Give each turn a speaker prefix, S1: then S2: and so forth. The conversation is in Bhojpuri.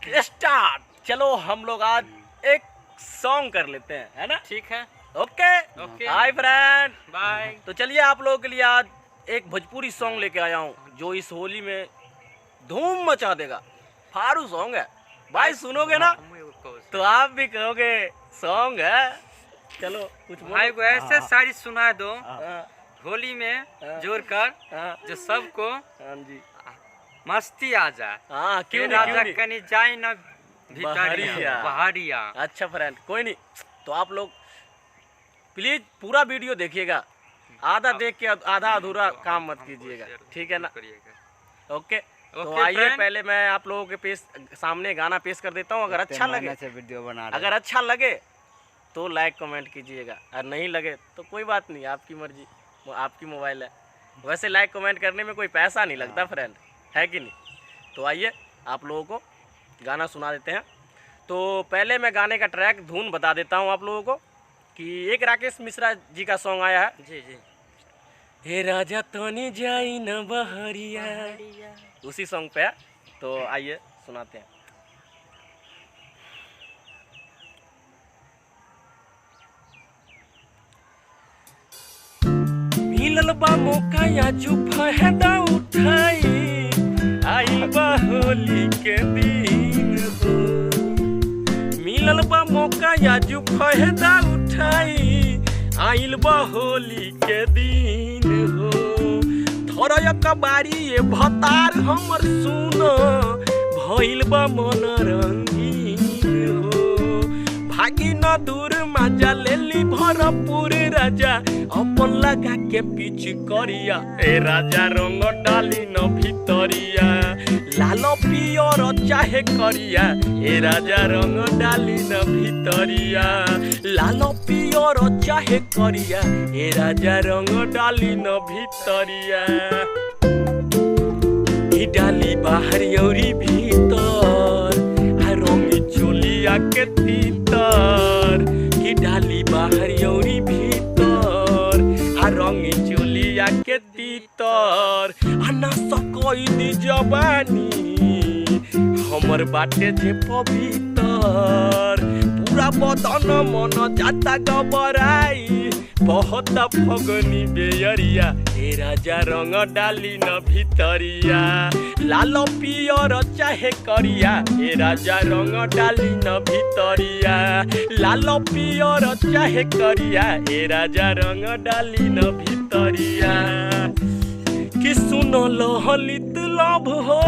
S1: स्टार्ट। चलो हम लोग आज एक सॉन्ग कर लेते हैं, है ना?
S2: ठीक है।
S1: Okay
S2: okay.
S1: Hi friend,
S2: bye.
S1: तो चलिए आप लोगों के लिए आज एक भोजपुरी सॉन्ग लेके आया हूँ जो इस होली में धूम मचा देगा। फारू सॉन्ग है भाई, सुनोगे ना तो आप भी कहोगे सॉन्ग है। चलो कुछ
S2: भाई को ऐसे शायरी सुना दो
S1: हाँ,
S2: होली में
S1: हाँ।
S2: जोर कर
S1: हाँ,
S2: जो सबको
S1: हाँ जी,
S2: मस्ती आ जाए।
S1: हाँ क्यों
S2: राजा
S1: नहीं, क्यों नहीं?
S2: कहीं जाए ना
S1: बहरिया।
S2: पहाड़िया।
S1: अच्छा फ्रेंड, कोई नहीं, तो आप लोग प्लीज पूरा वीडियो देखिएगा, आधा देख के आधा अधूरा काम मत कीजिएगा, ठीक है ना? ओके, तो
S2: ओके
S1: आइए
S2: फ्रेंड।
S1: पहले मैं आप लोगों के सामने गाना पेश कर देता हूँ। अगर अच्छा लगे
S3: से वीडियो बना
S1: अगर अच्छा लगे तो लाइक कमेंट कीजिएगा, और नहीं लगे तो कोई बात नहीं, आपकी मर्जी, वो आपकी मोबाइल है। वैसे लाइक कमेंट करने में कोई पैसा नहीं लगता फ्रेंड, है कि नहीं? तो आइए आप लोगों को गाना सुना देते हैं। तो पहले मैं गाने का ट्रैक धुन बता देता हूँ आप लोगों को कि एक राकेश मिश्रा जी का सॉन्ग आया है,
S2: जी जी।
S1: हे राजा तनी जाई न बहरिया, उसी सॉन्ग पे है। तो आइए सुनाते हैं। मिलल बा मौका या फायदा उठाई, आई बा होली के दिन हो। मिलल बा मौका या फायदा उठाई, आइल बा होली के दिन हो। धरय कबारी ये भतार हमर सुन, भइल बा मन रंगीन हो। भागी न दूर मजा लेली भरपूर राजा, अपन लगा के पीछ करिया, ए राजा रंग डाली न भितरिया। लाल पियर चाहे करिया, ए राजा रंग डाली न भितरिया। लाल पियर चाहे करिया, ए राजा रंग डाली न भितरिया। ई डाली बाहर औरी भीतर, आ रंगी चोलिया के तीतर। ई डाली बाहर औरी भीतर, आ रंगी चोलिया के तीतर। आना सकई दी जवानी हमर बाटे जे पवित्र, पूरा बदन मन जाता गबराई, बहुत फगनी बेयरिया, ए राजा रंग डाली न भितरिया। लाल पियर चाहे करिया, ए राजा रंग डाली न भितरिया। लाल पियर चाहे करिया, ए राजा रंग डाली न भितरिया। कि सुन लहलित लभ हो,